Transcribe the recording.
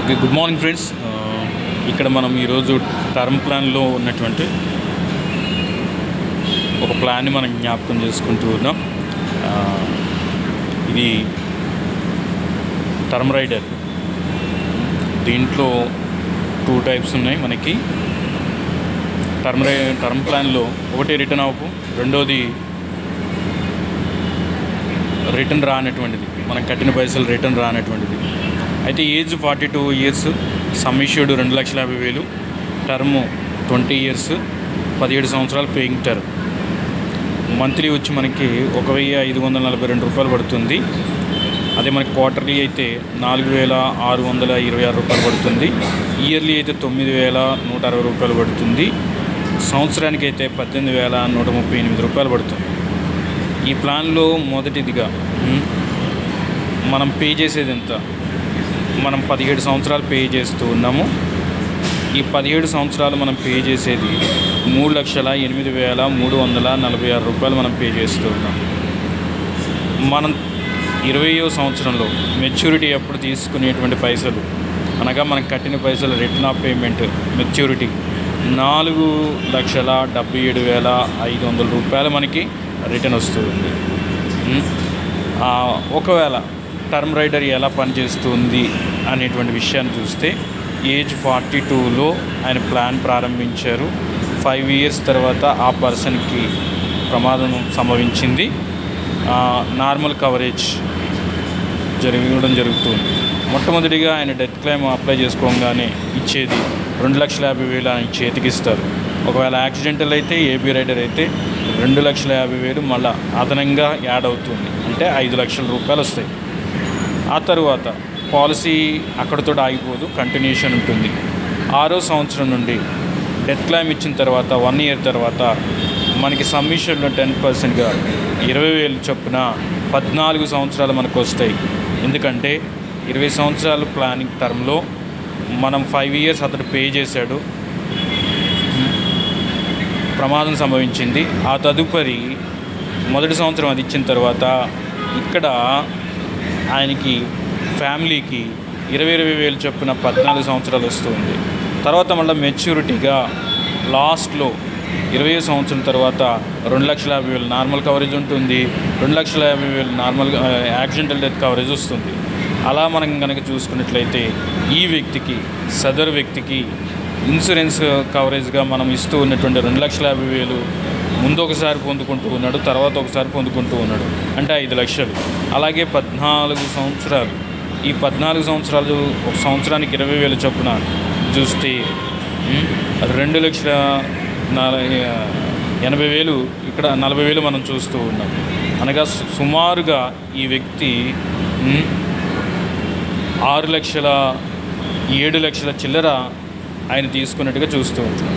Okay, good morning friends. ఇక్కడ మనం ఈరోజు టర్మ్ ప్లాన్లో ఉన్నటువంటి ఒక ప్లాన్ని మనం జ్ఞాపకం చేసుకుంటూ ఉన్నాం. ఇది టర్మ్ రైడర్. దీంట్లో 2 టైప్స్ ఉన్నాయి మనకి. టర్మ్ ప్లాన్లో ఒకటి రిటర్న్ అవ్వకు, రెండోది రిటర్న్ రానటువంటిది, మనం కట్టిన పైసలు రిటర్న్ రానటువంటిది. అయితే age 42 years, some issued 2,50,000, term 20 years, 17 సంవత్సరాలు పేయింగ్ టర్మ్. మంత్లీ వచ్చి మనకి 1,542 రూపాయలు పడుతుంది. అదే మనకి క్వార్టర్లీ అయితే 4,626 రూపాయలు పడుతుంది. ఇయర్లీ అయితే 9,160 రూపాయలు పడుతుంది. సంవత్సరానికి అయితే 18,138 రూపాయలు పడుతుంది. ఈ ప్లాన్లో మొదటిదిగా మనం పే చేసేది ఎంత? మనం 17 సంవత్సరాలు పే చేస్తూ ఉన్నాము. ఈ 17 సంవత్సరాలు మనం పే చేసేది 3,08,346 రూపాయలు మనం పే చేస్తూ ఉన్నాం. మనం 20వ సంవత్సరంలో మెచ్యూరిటీ అప్పుడు తీసుకునేటువంటి పైసలు, అనగా మనం కట్టిన పైసలు రిటర్న్ ఆఫ్ పేమెంట్ మెచ్యూరిటీ 4,77,500 రూపాయలు మనకి రిటర్న్ వస్తుంది. ఒకవేళ టర్మ్ రైడర్ ఎలా పనిచేస్తుంది అనేటువంటి విషయాన్ని చూస్తే, ఏజ్ 42లో ఆయన ప్లాన్ ప్రారంభించారు. 5 ఇయర్స్ తర్వాత ఆ పర్సన్కి ప్రమాదం సంభవించింది. నార్మల్ కవరేజ్ జరగడం జరుగుతుంది. మొట్టమొదటిగా ఆయన డెత్ క్లెయిమ్ అప్లై చేసుకోగానే ఇచ్చేది 2,50,000 ఆయన చేతికిస్తారు. ఒకవేళ యాక్సిడెంటల్ అయితే, ఏబీ రైడర్ అయితే 2,50,000 మళ్ళీ అదనంగా యాడ్ అవుతుంది. అంటే 5,00,000 రూపాయలు వస్తాయి. ఆ తరువాత పాలసీ అక్కడితో ఆగిపోదు, కంటిన్యూషన్ ఉంటుంది. 6వ సంవత్సరం నుండి డెత్ క్లెయిమ్ ఇచ్చిన తర్వాత 1 ఇయర్ తర్వాత మనకి సబ్మిషన్లో 10%గా 20,000 చొప్పున 14 సంవత్సరాలు మనకు వస్తాయి. ఎందుకంటే 20 సంవత్సరాలు ప్లానింగ్ టర్మ్లో మనం 5 ఇయర్స్ అతడు పే చేశాడు, ప్రమాదం సంభవించింది. ఆ తదుపరి మొదటి సంవత్సరం అది ఇచ్చిన తర్వాత ఇక్కడ ఆయనకి ఫ్యామిలీకి 20,000 చొప్పున 14 సంవత్సరాలు వస్తుంది. తర్వాత మళ్ళీ మెచ్యూరిటీగా లాస్ట్లో 20వ సంవత్సరం తర్వాత 2,50,000 నార్మల్ కవరేజ్ ఉంటుంది, 2,50,000 నార్మల్ యాక్సిడెంటల్ డెత్ కవరేజ్ వస్తుంది. అలా మనం కనుక చూసుకున్నట్లయితే ఈ వ్యక్తికి, సదర్ వ్యక్తికి ఇన్సూరెన్స్ కవరేజ్గా మనం ఇస్తూ ఉన్నటువంటి 2,50,000 ముందు ఒకసారి పొందుకుంటూ ఉన్నాడు, తర్వాత ఒకసారి పొందుకుంటూ ఉన్నాడు, అంటే 5 లక్షలు. అలాగే 14 సంవత్సరాలు. ఈ 14 సంవత్సరాలు ఒక సంవత్సరానికి 20,000 చొప్పున చూస్తే 2,80,000, ఇక్కడ 40,000 మనం చూస్తూ ఉన్నాం. అనగా సుమారుగా ఈ వ్యక్తి 6 లక్షల 7 లక్షల చిల్లర ఆయన తీసుకున్నట్టుగా చూస్తూ ఉంటాం.